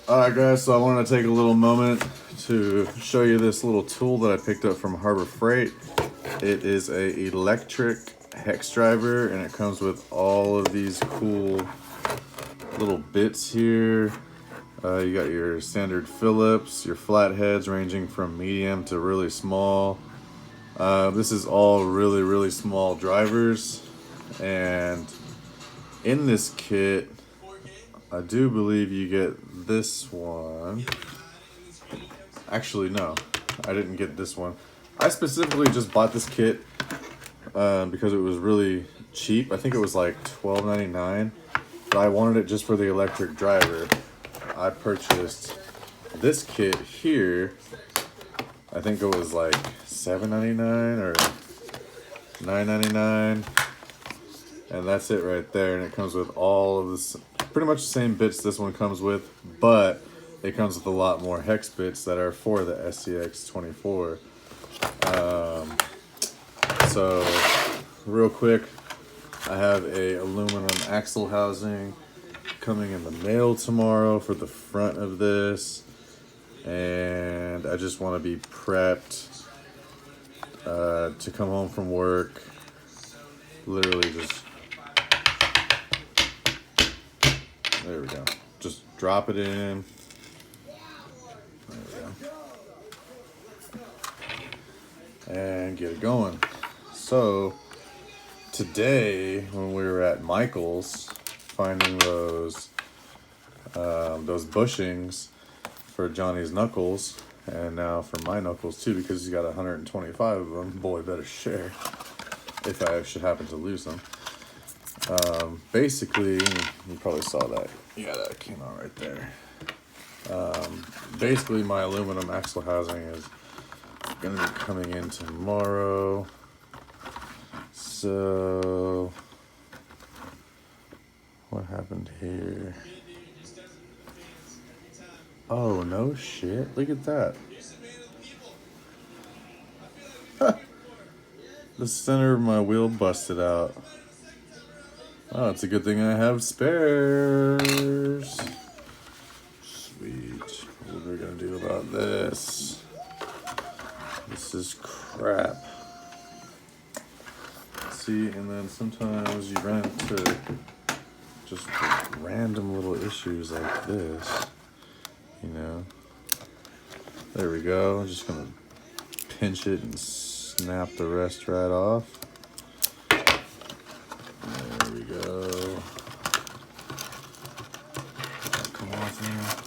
Alright guys, so I wanted to take a little moment to show you this little tool that I picked up from Harbor Freight. It is a electric hex driver and it comes with all of these cool little bits here. You got your standard Phillips, your flatheads ranging from medium to really small. This is all really small drivers, and in this kit I do believe you get this one. Actually, no, I didn't get this one. I specifically just bought this kit because it was really cheap. I think it was like $12.99, but I wanted it just for the electric driver. I purchased this kit here. I think it was like $7.99 or $9.99. And that's it right there. And it comes with all of this, pretty much the same bits this one comes with, but it comes with a lot more hex bits that are for the SCX 24. So real quick, I have a aluminum axle housing coming in the mail tomorrow for the front of this. And I just want to be prepped to come home from work. Literally just, there we go. Just drop it in. There we go. And get it going. So today, when we were at Michael's finding those bushings for Johnny's knuckles, and now for my knuckles too, because he's got 125 of them. Boy, better share if I should happen to lose them. Basically, you probably saw that. Yeah, that came out right there. Basically, my aluminum axle housing is going to be coming in tomorrow. So, what happened here? Oh, no shit. Look at that. The center of my wheel busted out. Oh, it's a good thing I have spares. Sweet. What are we gonna do about this? This is crap. See, and then sometimes you run into just random little issues like this. You know. There we go. I'm just gonna pinch it and snap the rest right off. There we go. Come off now.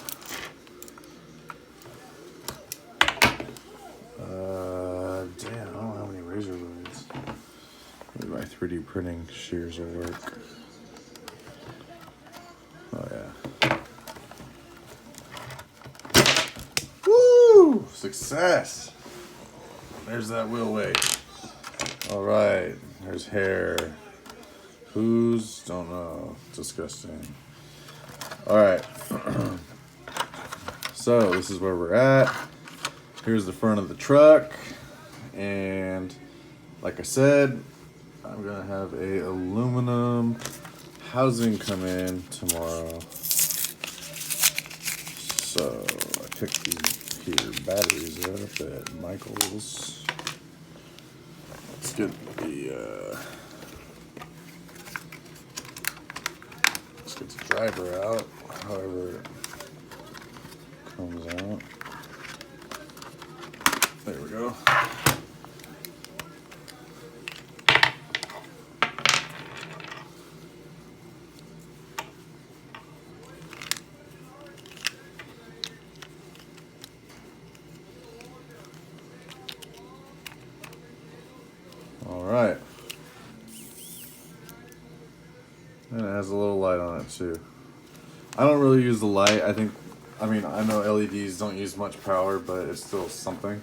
Damn, I don't have any razor blades. Maybe my 3D printing shears will work. Oh yeah. Woo! Success! There's that wheel weight. All right, there's hair. Who's? Don't know. Disgusting. All right. So this is where we're at. Here's the front of the truck, and like I said, I'm gonna have a aluminum housing come in tomorrow. So I picked these here batteries up at Michael's. Let's get the driver out, however it comes out. There we go. All right. And it has a little light on it too. I don't really use the light. I know LEDs don't use much power, but it's still something.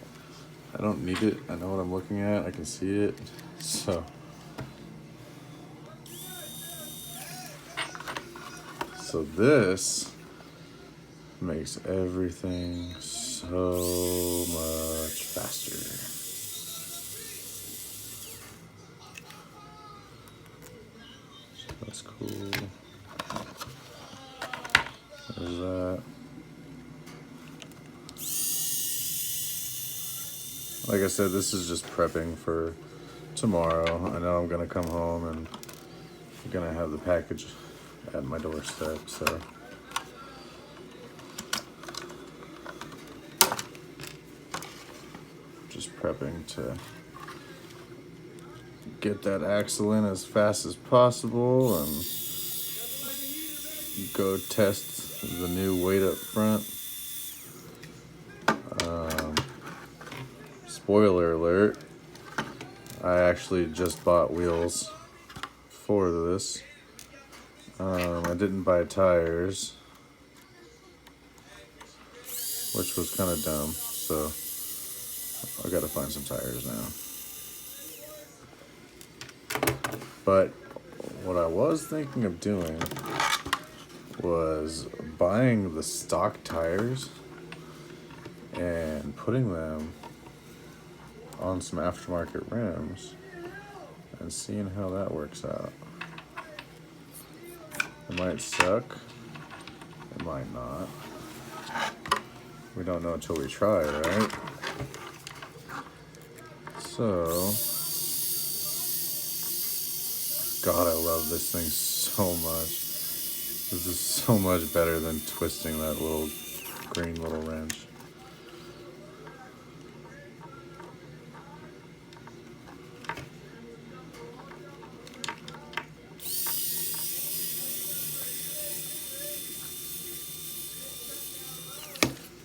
I don't need it. I know what I'm looking at. I can see it. So this makes everything so much faster. That's cool. There's that. like I said, this is just prepping for tomorrow. I know I'm gonna come home and I'm gonna have the package at my doorstep, so. Just prepping to get that axle in as fast as possible and go test the new weight up front. Spoiler alert, I actually just bought wheels for this. I didn't buy tires, which was kind of dumb, so I gotta find some tires now. But what I was thinking of doing was buying the stock tires and putting them on some aftermarket rims and seeing how that works out. It might suck, it might not. We don't know until we try, right? So, God, I love this thing so much. This is so much better than twisting that little green little wrench.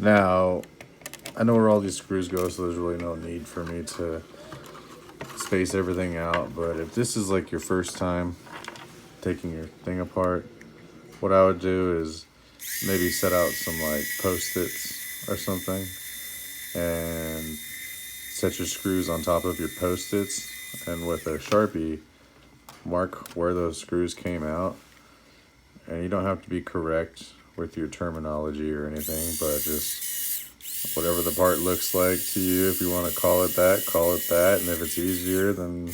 Now, I know where all these screws go, so there's really no need for me to space everything out. But if this is like your first time taking your thing apart, what I would do is maybe set out some like Post-its or something and set your screws on top of your Post-its, and with a Sharpie, mark where those screws came out. And you don't have to be correct with your terminology or anything, but just whatever the part looks like to you. If you want to call it that, call it that. And if it's easier, then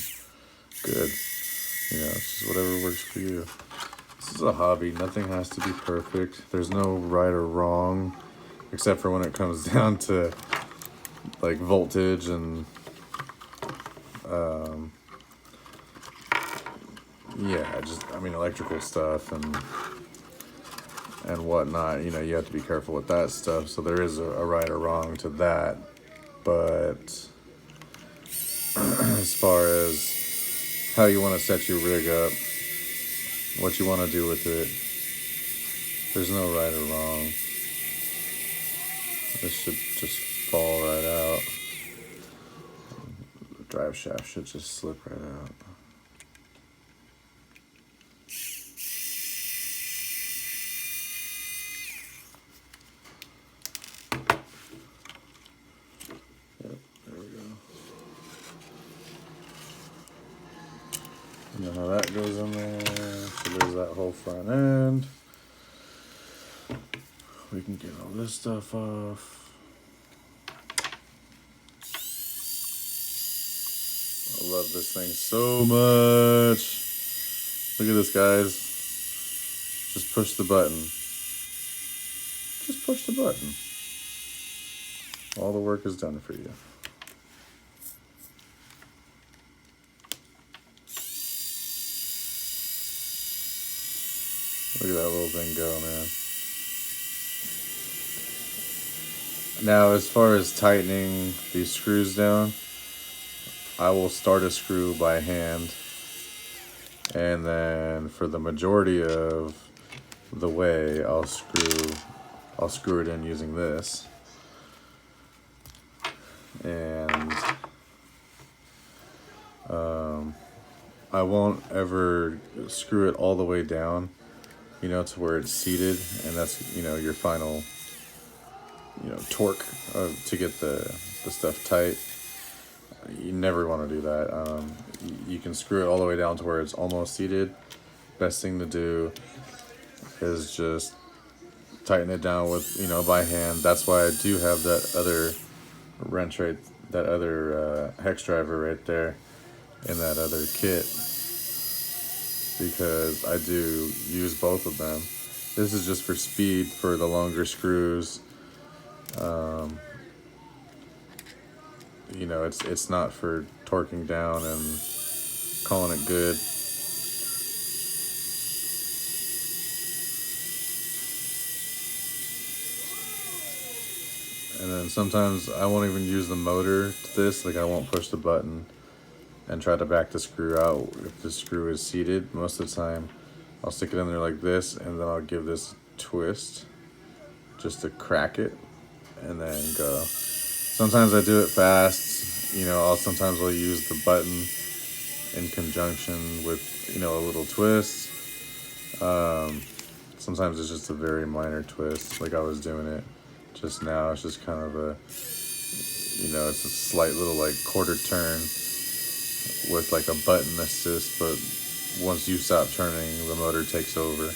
good. You know, it's just whatever works for you. This is a hobby. Nothing has to be perfect. There's no right or wrong, except for when it comes down to like voltage and yeah, just, I mean, electrical stuff and whatnot. You know, you have to be careful with that stuff. So there is a right or wrong to that. But as far as how you want to set your rig up, what you want to do with it, there's no right or wrong. This should just fall right out. The drive shaft should just slip right out. Yep, there we go. You know how that goes in there. So there's that whole front end. We can get all this stuff off. I love this thing so much. Look at this, guys. Just push the button. Just push the button. All the work is done for you. Look at that little thing go, man. Now, as far as tightening these screws down, I will start a screw by hand, and then for the majority of the way, I'll screw it in using this, and I won't ever screw it all the way down, you know, to where it's seated, and that's, you know, your final, you know, torque to get the stuff tight. You never want to do that. You can screw it all the way down to where it's almost seated. Best thing to do is just tighten it down with, you know, by hand. That's why I do have that other wrench that other hex driver right there in that other kit, because I do use both of them. This is just for speed for the longer screws. you know, it's not for torquing down and calling it good. And then sometimes I won't even use the motor to this, like I won't push the button and try to back the screw out if the screw is seated. Most of the time I'll stick it in there like this, and then I'll give this a twist just to crack it and then go. Sometimes I do it fast, you know, sometimes I'll use the button in conjunction with, you know, a little twist. Sometimes it's just a very minor twist, like I was doing it just now. It's just kind of a, you know, it's a slight little like quarter turn with like a button assist, but once you stop turning, the motor takes over.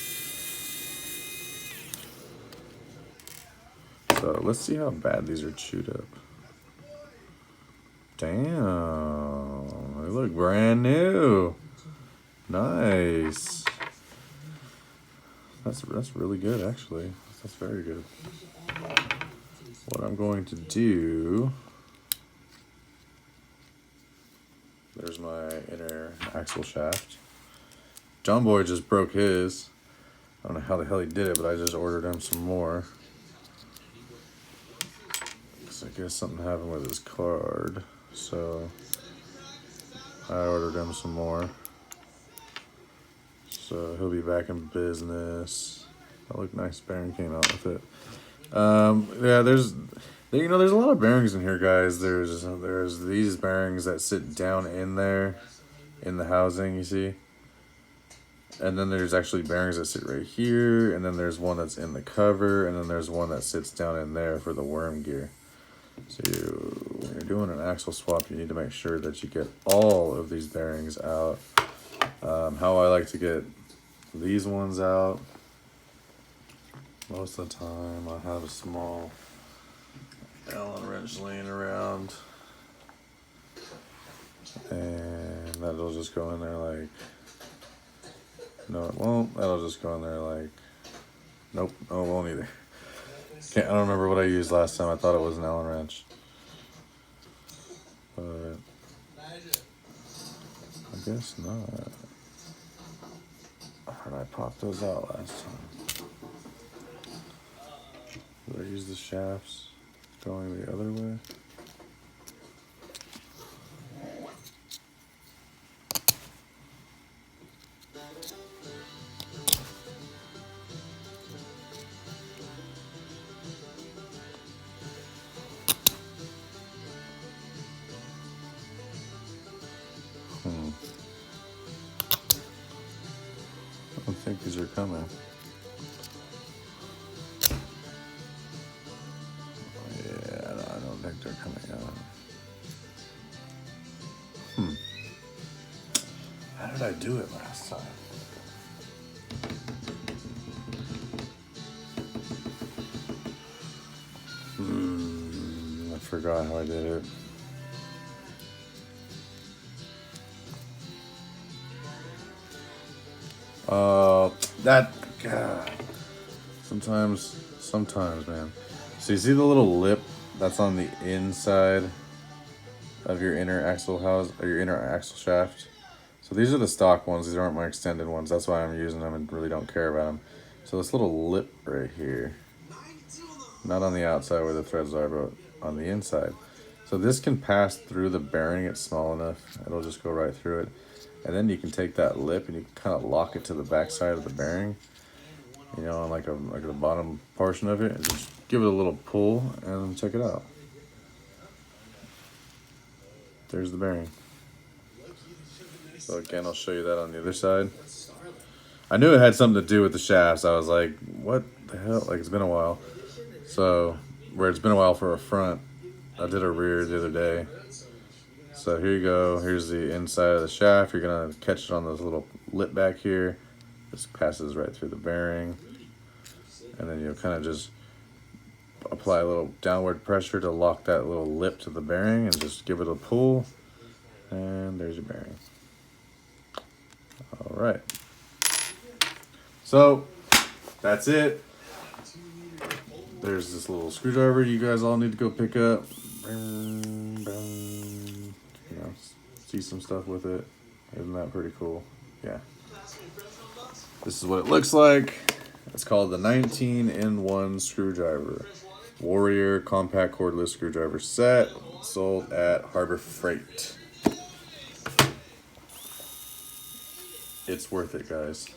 So let's see how bad these are chewed up. Damn, they look brand new. Nice. That's really good, actually. That's very good. What I'm going to do, there's my inner axle shaft. John Boy just broke his. I don't know how the hell he did it, but I just ordered him some more. Because I guess something happened with his card. So I ordered him some more. So he'll be back in business. That looked nice. Bearing came out with it. Yeah, there's a lot of bearings in here, guys. There's these bearings that sit down in there, in the housing, you see. And then there's actually bearings that sit right here, and then there's one that's in the cover, and then there's one that sits down in there for the worm gear. So when you're doing an axle swap, you need to make sure that you get all of these bearings out. How I like to get these ones out, most of the time I have a small Allen wrench laying around, and that'll just go in there like, no it won't, that'll just go in there like, nope, no it won't either. I don't remember what I used last time. I thought it was an Allen wrench, but I guess not. Or did I pop those out last time? Did I use the shafts going the other way? I don't think these are coming. Yeah, I don't think they're coming out. How did I do it last time? I forgot how I did it. God. Sometimes, man. So you see the little lip that's on the inside of your inner axle house, or your inner axle shaft? So these are the stock ones. These aren't my extended ones. That's why I'm using them and really don't care about them. So this little lip right here, not on the outside where the threads are, but on the inside. So this can pass through the bearing. It's small enough. It'll just go right through it. And then you can take that lip and you can kind of lock it to the back side of the bearing, you know, on like the bottom portion of it, and just give it a little pull and check it out. There's the bearing. So again, I'll show you that on the other side. I knew it had something to do with the shafts. I was like, what the hell? Like, it's been a while. So where it's been a while for a front, I did a rear the other day. So here you go. Here's the inside of the shaft. You're gonna catch it on this little lip back here. This passes right through the bearing. And then you'll kind of just apply a little downward pressure to lock that little lip to the bearing and just give it a pull. And there's your bearing. All right. So that's it. There's this little screwdriver you guys all need to go pick up. see some stuff with it. Isn't that pretty cool? Yeah. This is what it looks like. It's called the 19-in-1 screwdriver. Warrior compact cordless screwdriver set, sold at Harbor Freight. It's worth it, guys.